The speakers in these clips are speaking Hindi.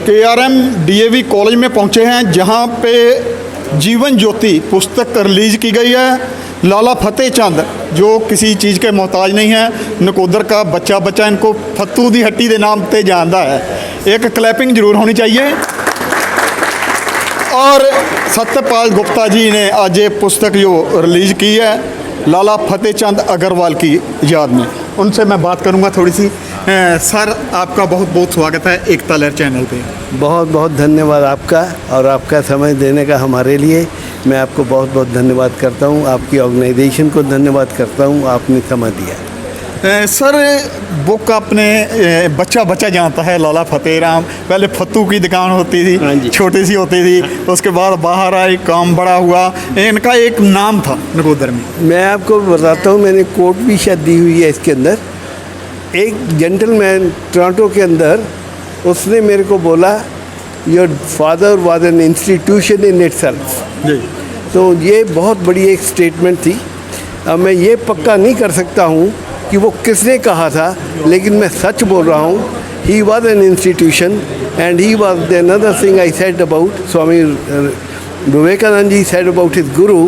KRM DAV कॉलेज में पहुंचे हैं, जहां पे जीवन ज्योति पुस्तक रिलीज की गई है। लाला फतेह चंद जो किसी चीज़ के मोहताज नहीं है, नकोदर का बच्चा बच्चा इनको फत्तू दी हट्टी के नाम पे जानता है। एक क्लैपिंग जरूर होनी चाहिए। और सत्यपाल गुप्ता जी ने आज ये पुस्तक जो रिलीज़ की है लाला फतेह चंद अग्रवाल की याद में, उनसे मैं बात करूंगा थोड़ी सी। सर, आपका बहुत बहुत स्वागत है एकता लहर चैनल पे। बहुत बहुत धन्यवाद आपका, और आपका समय देने का हमारे लिए। मैं आपको बहुत बहुत धन्यवाद करता हूँ, आपकी ऑर्गेनाइजेशन को धन्यवाद करता हूँ, आपने समय दिया। सर, बुक आपने बच्चा बच्चा जानता है लाला फतेह राम, पहले फत्तू की दुकान होती थी, छोटी सी होती थी, उसके बाद बाहर आई, काम बड़ा हुआ, इनका एक नाम था नकोदर में। मैं आपको बताता हूँ, मैंने कोट भी शायद दी हुई है इसके अंदर। एक जेंटलमैन टोरंटो के अंदर, उसने मेरे को बोला your father was an institution in itself. जी। तो ये बहुत बड़ी एक स्टेटमेंट थी। अब मैं ये पक्का नहीं कर सकता हूँ कि वो किसने कहा था, लेकिन मैं सच बोल रहा हूँ, he was an institution and he was another thing I said about Swami Vivekananda ji said about his guru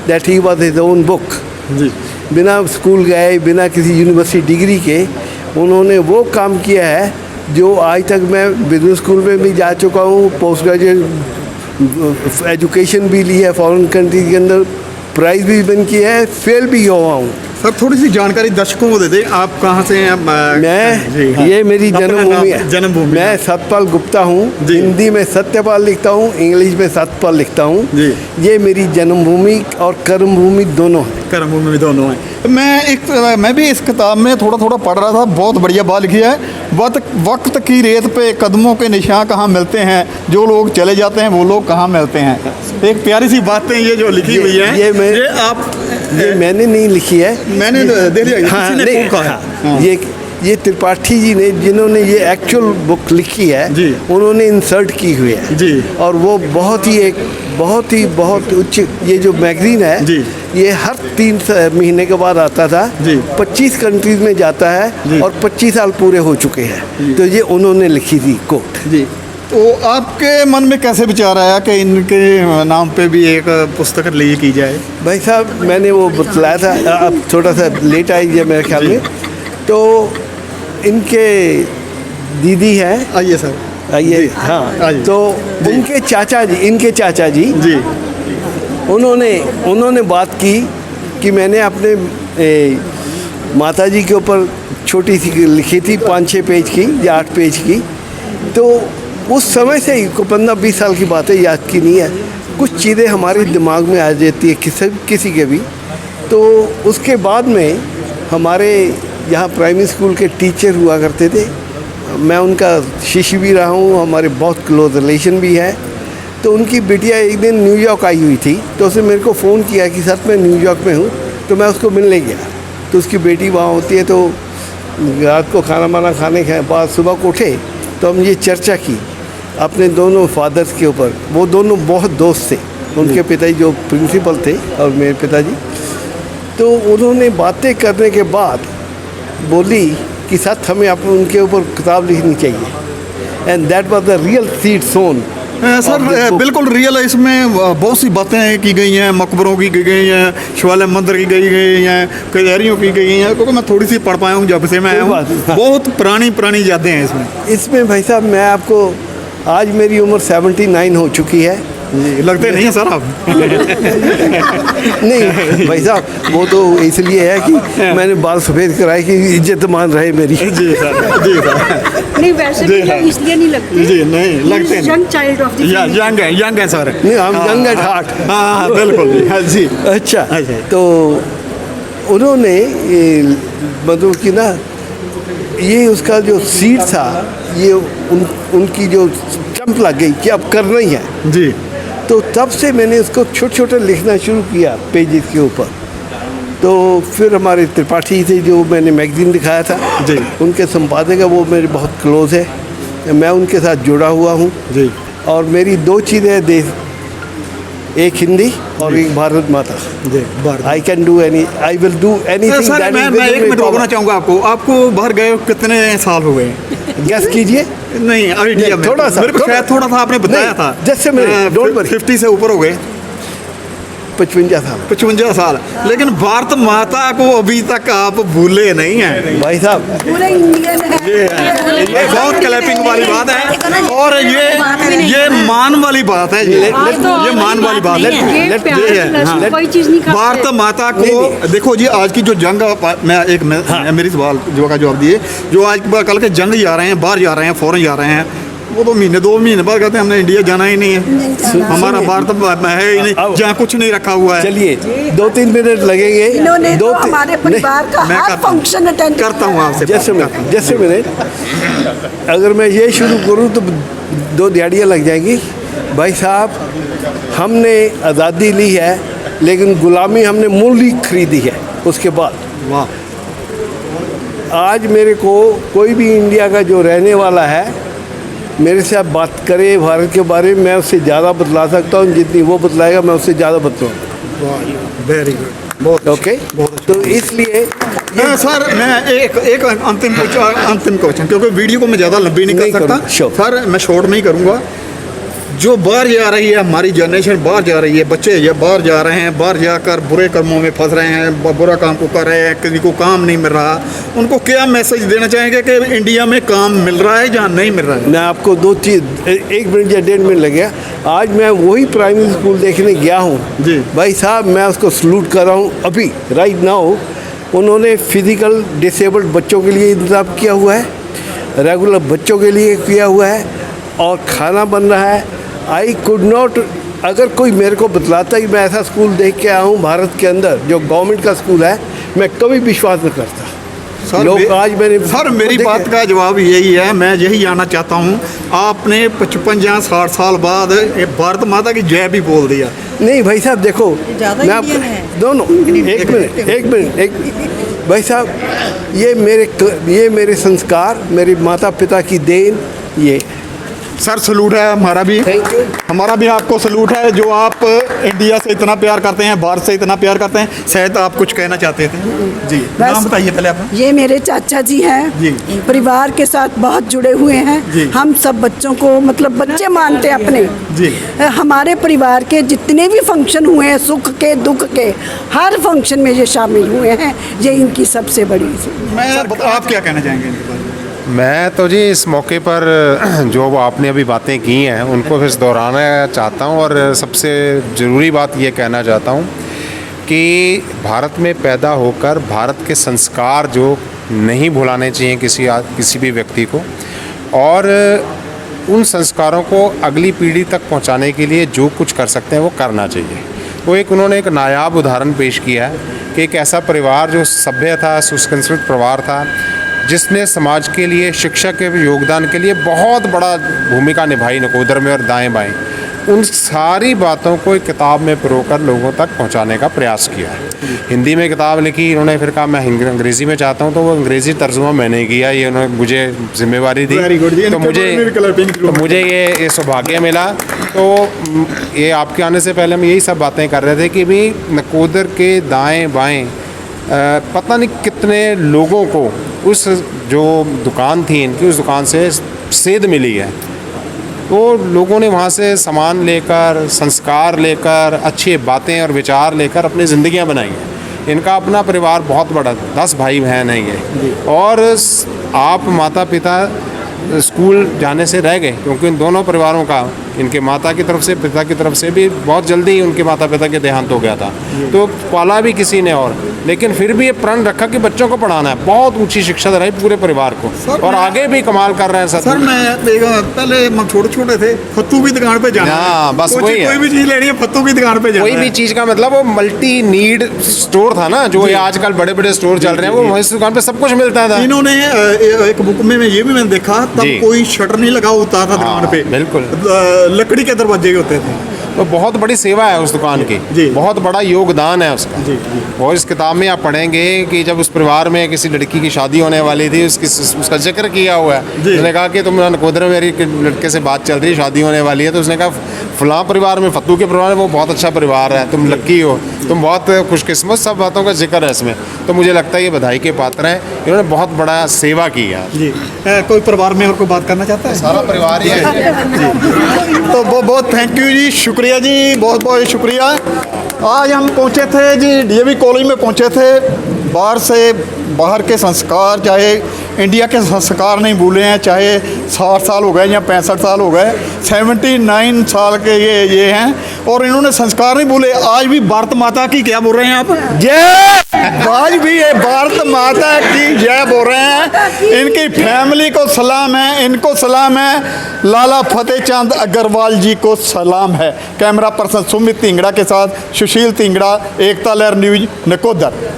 that he was his own book. जी। बिना स्कूल गए, बिना किसी यूनिवर्सिटी डिग्री के उन्होंने वो काम किया है जो आज तक मैं बिजनेस स्कूल में भी जा चुका हूँ, पोस्ट ग्रेजुएट एजुकेशन भी ली है फॉरेन कंट्री के अंदर, प्राइज़ भी विन किया है, फेल भी हुआ हूँ। सर, थोड़ी सी जानकारी दर्शकों को दे दें, आप कहाँ से हैं? मैं हाँ। ये मेरी जन्मभूमि है। जन्मभूमि। मैं सतपाल गुप्ता हूँ। हिंदी में सत्यपाल लिखता हूँ, इंग्लिश में सतपाल लिखता हूँ। ये मेरी जन्मभूमि और कर्मभूमि दोनों है। कर्मभूमि भी दोनों हैं। मैं भी इस किताब में थोड़ा थोड़ा पढ़ रहा था, बहुत बढ़िया बात लिखी है। वक्त की रेत पे कदमों के निशान कहाँ मिलते हैं, जो लोग चले जाते हैं वो लोग कहाँ मिलते हैं। एक प्यारी सी बातें ये जो लिखी हुई है, ये मैंने नहीं लिखी है, मैंने दे दिया। हाँ, किसी ने कहा है। ये त्रिपाठी जी ने, जिन्होंने ये एक्चुअल बुक लिखी है, उन्होंने इंसर्ट की हुई है जी। और वो बहुत उच्च, ये जो मैगजीन है ये हर 3 महीने के बाद आता था। 25 कंट्रीज में जाता है और 25 साल पूरे हो चुके हैं। तो ये उन्होंने लिखी थी कोट जी। तो आपके मन में कैसे विचार आया कि इनके नाम पे भी एक पुस्तक रिलीज की जाए? भाई साहब, मैंने वो बतलाया था, अब थोड़ा सा लेट आई है मेरे ख्याल में। तो इनके दीदी हैं, आइए सर, आइए। हाँ, आइए। तो इनके चाचा जी उन्होंने बात की कि मैंने अपने माता जी के ऊपर छोटी सी लिखी थी 5-6 पेज की या 8 पेज की। तो उस समय से ही 15-20 साल की बात है, याद की नहीं है, कुछ चीज़ें हमारे दिमाग में आ जाती है किसी के भी। तो उसके बाद में हमारे यहाँ प्राइमरी स्कूल के टीचर हुआ करते थे, मैं उनका शिष्य भी रहा हूँ, हमारे बहुत क्लोज रिलेशन भी है। तो उनकी बिटिया एक दिन न्यूयॉर्क आई हुई थी, तो उसने मेरे को फ़ोन किया कि सर मैं न्यूयॉर्क में हूँ। तो मैं उसको मिलने गया, तो उसकी बेटी वहाँ होती है। तो रात को खाना वाना खाने के बाद सुबह को उठे तो हम ये चर्चा की अपने दोनों फादर्स के ऊपर। वो दोनों बहुत दोस्त थे, उनके पिताजी जो प्रिंसिपल थे और मेरे पिताजी। तो उन्होंने बातें करने के बाद बोली कि साथ हमें आप उनके ऊपर किताब लिखनी चाहिए। And that was the real seed sown. Sir, बिल्कुल रियल है। इसमें बहुत सी बातें की गई हैं, मकबरों की गई हैं, शिवालय मंदिर की गई हैं, कचहरियों की गई हैं, क्योंकि मैं थोड़ी सी पढ़ पाया हूँ जब से मैं आया हूँ। बहुत पुरानी यादें हैं इसमें भाई साहब, मैं आपको, आज मेरी उम्र 79 हो चुकी है। लगते नहीं है सर आप। नहीं भाई साहब, वो तो इसलिए है कि मैंने बाल सफ़ेद कराए कि इज्जत मान रहे मेरी। जी सर, जी सर। नहीं, वैसे भी इसलिए नहीं लगते। जी नहीं लगते, young child of the young है सर। नहीं, हम यंग एट हार्ट। हाँ, बिल्कुल जी। अच्छा, तो उन्होंने मतलब कि ना, ये उसका जो सीट था, ये उनकी जो चंप लग गई कि अब करना ही है जी। तो तब से मैंने उसको छोटा लिखना शुरू किया पेजेस के ऊपर। तो फिर हमारे त्रिपाठी थे जो मैंने मैगजीन दिखाया था जी, उनके संपादक है, वो मेरे बहुत क्लोज है, मैं उनके साथ जुड़ा हुआ हूँ जी। और मेरी 2 चीज़ें एक हिंदी और एक भारत माता। जी बाहर I can do any, I will do anything. Sir मैं 1 मिनट रोकना चाहूँगा आपको बाहर गए कितने साल हो गए? गेस कीजिए। नहीं आइडिया में थोड़ा सा, मेरे को शायद थोड़ा सा आपने बताया था। जैसे मैं डोंट वरी, 50 से ऊपर हो गए, 55 साल। 55 साल। लेकिन भारत माता को अभी तक आप भूले नहीं हैं भाई साहब, पूरे इंडियन है। ये बहुत क्लैपिंग वाली बात है और ये मान वाली बात है। ये मान वाली बात है। ये है, हाँ। कोई चीज नहीं खाते। भारत माता को देखो जी, आज की जो जंग मेरी सवाल जो का जवाब दिए, जो आज कल के जंग जा रहे हैं, बाहर जा रहे हैं, फॉरेन जा रहे हैं, वो तो महीने 2 महीने बाद कहते हैं हमने इंडिया जाना ही नहीं है, हमारा भारत है ही नहीं, जहाँ कुछ नहीं रखा हुआ है। चलिए 2-3 मिनट लगेंगे। इन्होंने तो हमारे परिवार का मैं हर करता हूँ। फंक्शन अटेंड करता हूँ आपसे जैसे मिनट अगर मैं ये शुरू करूँ तो 2 दिहाड़ियाँ लग जाएंगी। भाई साहब, हमने आज़ादी ली है लेकिन गुलामी हमने मूल्य खरीदी है। उसके बाद वाह, आज मेरे को कोई भी इंडिया का जो रहने वाला है मेरे से आप बात करें भारत के बारे में, मैं उससे ज़्यादा बतला सकता हूँ। जितनी वो बतलाएगा मैं उससे ज़्यादा बतलाऊँगा। वेरी गुड, बहुत ओके। तो इसलिए सर मैं एक अंतिम क्वेश्चन, क्योंकि वीडियो को मैं ज़्यादा लंबी नहीं कर सकता सर, मैं शॉर्ट में ही करूँगा। जो बाहर जा रही है, हमारी जनरेशन बाहर जा रही है, बच्चे ये बाहर जा रहे हैं, बाहर जाकर बुरे कर्मों में फंस रहे हैं, बुरा काम को कर रहे हैं, किसी को काम नहीं मिल रहा, उनको क्या मैसेज देना चाहेंगे कि इंडिया में काम मिल रहा है या नहीं मिल रहा है? मैं आपको 2 चीज़, 1 मिनट या 1.5 मिनट लगेगा। आज मैं वही प्राइमरी स्कूल देखने गया हूँ जी भाई साहब, मैं उसको सलूट कर रहा हूँ। अभी राइट नाउ उन्होंने फिजिकल डिसेबल्ड बच्चों के लिए इंतज़ाम किया हुआ है, रेगुलर बच्चों के लिए किया हुआ है, और खाना बन रहा है। आई कुड नॉट, अगर कोई मेरे को बतलाता कि मैं ऐसा स्कूल देख के आया हूँ भारत के अंदर जो गवर्नमेंट का स्कूल है, मैं कभी विश्वास नहीं करता। सर आज मैंने सर मेरी बात का जवाब यही है, मैं यही जानना चाहता हूँ, आपने 55 या 60 साल बाद भारत माता की जय भी बोल दिया। नहीं भाई साहब देखो, मैं आपको दोनों 1 मिनट भाई साहब, ये मेरे संस्कार, मेरे माता पिता की देन। ये सर सलूट है हमारा भी, थैंक यू। हमारा भी आपको सलूट है जो आप इंडिया से इतना प्यार करते हैं, भारत से इतना प्यार करते हैं। शायद आप कुछ कहना चाहते थे जी, नाम बताइए पहले आप। ये मेरे चाचा जी हैं जी। परिवार के साथ बहुत जुड़े हुए हैं जी। हम सब बच्चों को मतलब बच्चे मानते हैं अपने जी। हमारे परिवार के जितने भी फंक्शन हुए हैं, सुख के दुख के, हर फंक्शन में ये शामिल हुए हैं। ये इनकी सबसे बड़ी आप क्या कहना चाहेंगे इनके बारे में? मैं तो जी इस मौके पर जो आपने अभी बातें की हैं उनको फिर दोहराना चाहता हूँ, और सबसे ज़रूरी बात ये कहना चाहता हूँ कि भारत में पैदा होकर भारत के संस्कार जो नहीं भुलाने चाहिए किसी भी व्यक्ति को, और उन संस्कारों को अगली पीढ़ी तक पहुँचाने के लिए जो कुछ कर सकते हैं वो करना चाहिए। वो उन्होंने एक नायाब उदाहरण पेश किया है कि एक ऐसा परिवार जो सभ्य था, सुसंस्कृत परिवार था, जिसने समाज के लिए, शिक्षा के योगदान के लिए बहुत बड़ा भूमिका निभाई नकोदर में और दाएं बाएं। उन सारी बातों को एक किताब में पिरोकर लोगों तक पहुंचाने का प्रयास किया है। हिंदी में किताब लिखी इन्होंने, फिर कहा मैं अंग्रेज़ी में चाहता हूं, तो वो अंग्रेज़ी तर्जुमा मैंने किया। ये उन्होंने मुझे जिम्मेवारी दी, तो मुझे ये सौभाग्य मिला। तो ये आपके आने से पहले हम यही सब बातें कर रहे थे कि भी नकोदर के दाएँ बाएँ पता नहीं कितने लोगों को उस जो दुकान थी इनकी, उस दुकान से सेध मिली है। तो लोगों ने वहाँ से सामान लेकर, संस्कार लेकर, अच्छी बातें और विचार लेकर अपनी ज़िंदगियाँ बनाई हैं। इनका अपना परिवार बहुत बड़ा, 10 भाई बहन हैं ये, और आप माता पिता स्कूल जाने से रह गए, क्योंकि इन दोनों परिवारों का, इनके माता की तरफ से, पिता की तरफ से भी बहुत जल्दी ही उनके माता पिता के देहांत हो गया था। तो पाला भी किसी ने, और लेकिन फिर भी ये प्रण रखा कि बच्चों को पढ़ाना है। बहुत ऊंची शिक्षा दे रही पूरे परिवार को, और आगे भी कमाल कर रहे हैं। सर मैं पहले हम छोटे थे, फत्तू की दुकान पे जाना, हाँ बस वही है, कोई भी चीज़ लेनी है फत्तू की दुकान पे जाना, कोई भी चीज़ का मतलब वो मल्टी नीड स्टोर था ना, जो ये आजकल बड़े बड़े स्टोर चल रहे हैं, वो इस दुकान पे सब कुछ मिलता था। इन्होंने एक बुक में ये भी मैंने देखा, तब कोई शटर नहीं लगा होता था दुकान पे, बिल्कुल लकड़ी के दरवाजे होते थे। तो बहुत बड़ी सेवा है उस दुकान की, जी। बहुत बड़ा योगदान है उसका। जी, जी। और इस किताब में आप पढ़ेंगे कि जब उस परिवार में किसी लड़की की शादी होने वाली थी, उसका जिक्र किया हुआ है। जी। उसने कहा कि तुम नकोदर में मेरी लड़के से बात चल रही है, शादी होने वाली है, तो उसने कहा फलां परिवार में, फतू के परिवार में वो बहुत अच्छा परिवार है, तुम लक्की हो, तुम बहुत खुशकिस्मत, सब बातों का जिक्र है इसमें। तो मुझे लगता है ये बधाई के पात्र हैं, इन्होंने बहुत बड़ा सेवा की है। जी। कोई परिवार में और कोई बात करना चाहता है? सारा परिवार ही है। तो बहुत बहुत थैंक यू जी, शुक्रिया जी, बहुत बहुत शुक्रिया। आज हम पहुंचे थे जी, डीएवी कॉलेज में पहुंचे थे। बाहर के संस्कार, चाहे इंडिया के संस्कार नहीं भूले हैं, चाहे 60 साल हो गए या 65 साल हो गए, 79 साल के ये हैं और इन्होंने संस्कार नहीं भूले। आज भी भारत माता की क्या बोल रहे हैं आप? जय। आज भी ये भारत माता की जय बोल रहे हैं। इनकी फैमिली को सलाम है, इनको सलाम है, लाला फतेह चंद अग्रवाल जी को सलाम है। कैमरा पर्सन सुमित तिंगड़ा के साथ सुशील तिंगड़ा, एकता लहर न्यूज, नकोदर।